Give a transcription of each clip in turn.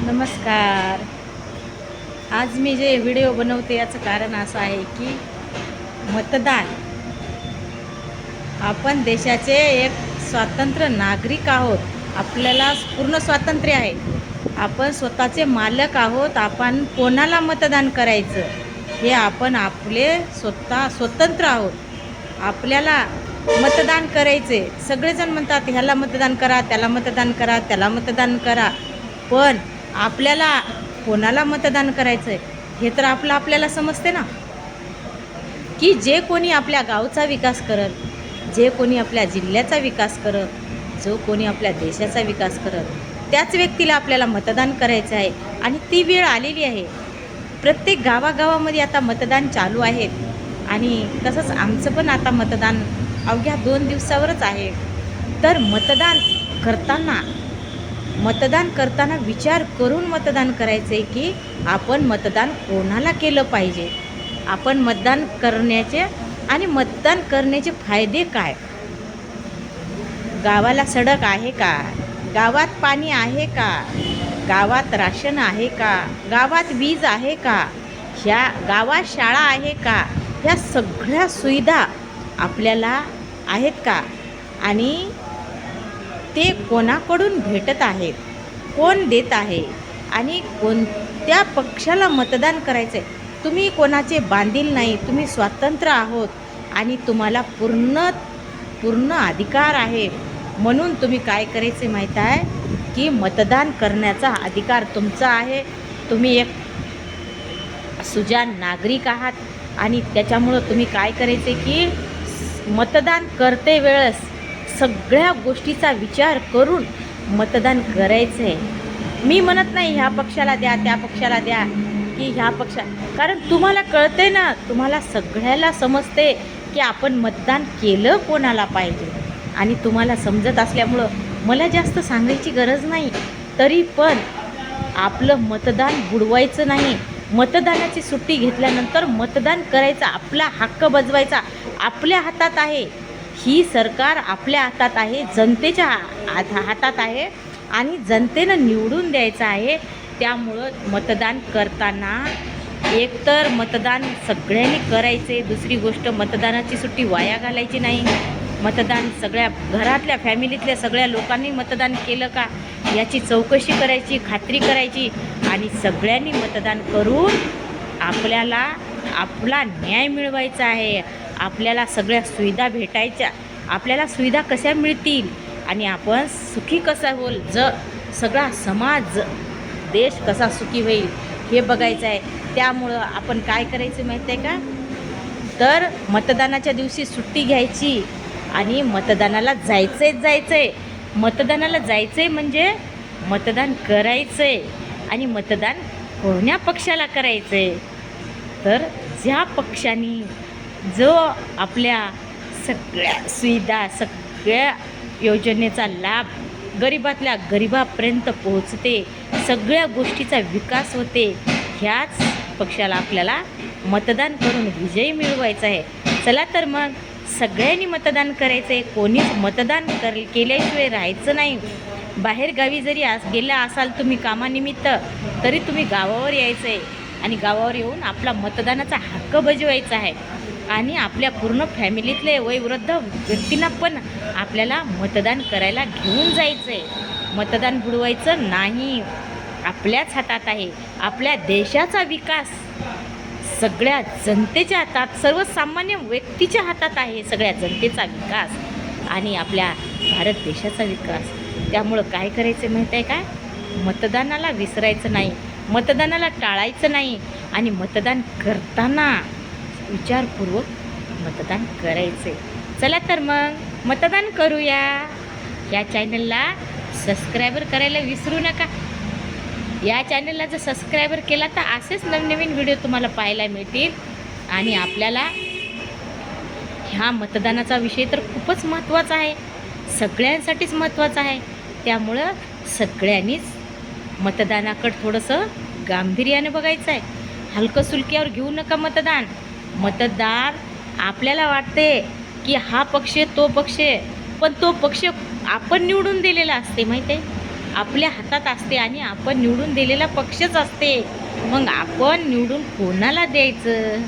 नमस्कार. आज मी जे व्हिडिओ बनवते याचं कारण असं आहे की मतदान, आपण देशाचे एक स्वतंत्र नागरिक आहोत. आपल्याला पूर्ण स्वातंत्र्य आहे. आपण स्वतःचे मालक आहोत. आपण कोणाला मतदान करायचं हे आपण आपले स्वतंत्र आहोत. आपल्याला मतदान करायचे. सगळेजण म्हणतात ह्याला मतदान करा, त्याला मतदान करा, त्याला मतदान करा, पण आपल्याला कोणाला मतदान करायचं आहे हे तर आपल्याला समजते ना. की जे कोणी आपल्या गावचा विकास करत, जे कोणी आपल्या जिल्ह्याचा विकास करत, जो कोणी आपल्या देशाचा विकास करत, त्याच व्यक्तीला आपल्याला मतदान करायचं आहे. आणि ती वेळ आलेली आहे. प्रत्येक गावागावामध्ये आता मतदान चालू आहेत आणि तसंच आमचं पण आता मतदान अवघ्या 2 दिवसावरच आहे. तर मतदान करताना विचार करून मतदान करायचं आहे की आपण मतदान कोणाला केलं पाहिजे, आपण मतदान करण्याचे फायदे काय. गावाला सडक आहे का, गावात पाणी आहे का, गावात राशन आहे का, गावात वीज आहे का, ह्या गावात शाळा आहे का, ह्या सगळ्या सुविधा आपल्याला आहेत का, आणि ते कोणाकडून भेटत आहेत, कोण देत आहे, आणि कोणत्या पक्षाला मतदान करायचं आहे. तुम्ही कोणाचे बांधील नाही, तुम्ही स्वतंत्र आहोत आणि तुम्हाला पूर्ण अधिकार आहे. म्हणून तुम्ही काय करायचे माहीत आहे की मतदान करण्याचा अधिकार तुमचा आहे. तुम्ही एक सुजाण नागरिक आहात आणि त्याच्यामुळं तुम्ही काय करायचे की मतदान करते वेळेस सगळ्या गोष्टीचा विचार करून मतदान करायचं आहे. मी म्हणत नाही ह्या पक्षाला द्या, त्या पक्षाला द्या, की ह्या कारण तुम्हाला कळते ना, तुम्हाला सगळ्याला समजते की आपण मतदान केलं कोणाला पाहिजे. आणि तुम्हाला समजत असल्यामुळं मला जास्त सांगायची गरज नाही. तरी पण आपलं मतदान बुडवायचं नाही. मतदानाची सुट्टी घेतल्यानंतर मतदान करायचं, आपला हक्क बजवायचा आपल्या हातात आहे. ही सरकार आपल्या हातात आहे, जनतेच्या हातात आहे आणि जनतेनं निवडून द्यायचं आहे. त्यामुळं मतदान करताना एकतर मतदान सगळ्यांनी करायचे, दुसरी गोष्ट मतदानाची सुट्टी वाया घालायची नाही. मतदान सगळ्या घरातल्या फॅमिलीतल्या सगळ्या लोकांनी मतदान केलं का याची चौकशी करायची, खात्री करायची आणि सगळ्यांनी मतदान करून आपल्याला आपला न्याय मिळवायचा आहे. आपल्याला सगळ्या सुविधा भेटायच्या. आपल्याला सुविधा कशा मिळतील आणि आपण सुखी कसा होईल, सगळा समाज, देश कसा सुखी होईल हे बघायचं आहे. त्यामुळं आपण काय करायचं माहीत आहे का, तर मतदानाच्या दिवशी सुट्टी घ्यायची आणि मतदानाला जायचंय. मतदानाला जायचंय म्हणजे मतदान करायचंय. आणि मतदान कोण्या पक्षाला करायचंय, तर ज्या पक्षाने जो आपल्या सगळ्या सुविधा, सगळ्या योजनेचा लाभ गरिबातल्या गरिबापर्यंत पोहोचते, सगळ्या गोष्टीचा विकास होते, ह्याच पक्षाला आपल्याला मतदान करून विजयी मिळवायचा आहे. चला तर मग सगळ्यांनी मतदान करायचं आहे. कोणीच मतदान केल्याशिवाय राहायचं नाही. बाहेरगावी जरी गेला असाल तुम्ही कामानिमित्त, तरी तुम्ही गावावर यायचं आहे आणि गावावर येऊन आपला मतदानाचा हक्क बजवायचा आहे. आणि आपल्या पूर्ण फॅमिलीतले वयोवृद्ध व्यक्तींना पण आपल्याला मतदान करायला घेऊन जायचं आहे. मतदान बुडवायचं नाही. आपल्याच हातात आहे. आपल्या देशाचा विकास सगळ्या जनतेच्या हातात, सर्वसामान्य व्यक्तीच्या हातात आहे सगळ्या जनतेचा विकास आणि आपल्या भारत देशाचा विकास. त्यामुळं काय करायचं माहीत आहे का, मतदानाला विसरायचं नाही, मतदानाला टाळायचं नाही आणि मतदान करताना विचारपूर्वक मतदान करायचे. चला तर मग मतदान करूया. या चॅनलला सबस्क्रायबर करायला विसरू नका. या चॅनलला जर सबस्क्रायबर केला तर असेच नवनवीन व्हिडिओ तुम्हाला पाहायला मिळतील. आणि आपल्याला ह्या मतदानाचा विषय तर खूपच महत्त्वाचा आहे, सगळ्यांसाठीच महत्त्वाचा आहे. त्यामुळं सगळ्यांनीच मतदानाकडं थोडंसं गांभीर्याने बघायचं आहे. हलकं-सुलक्यावर घेऊ नका मतदान. मतदार आपल्याला वाटते की हा पक्ष तो पक्ष, पण तो पक्ष आपण निवडून दिलेला असते माहीत आहे. आपल्या हातात असते आणि आपण निवडून दिलेला पक्षच असते. मग आपण निवडून कोणाला द्यायचं?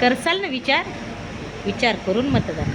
करसाल ना विचार? विचार करून मतदान.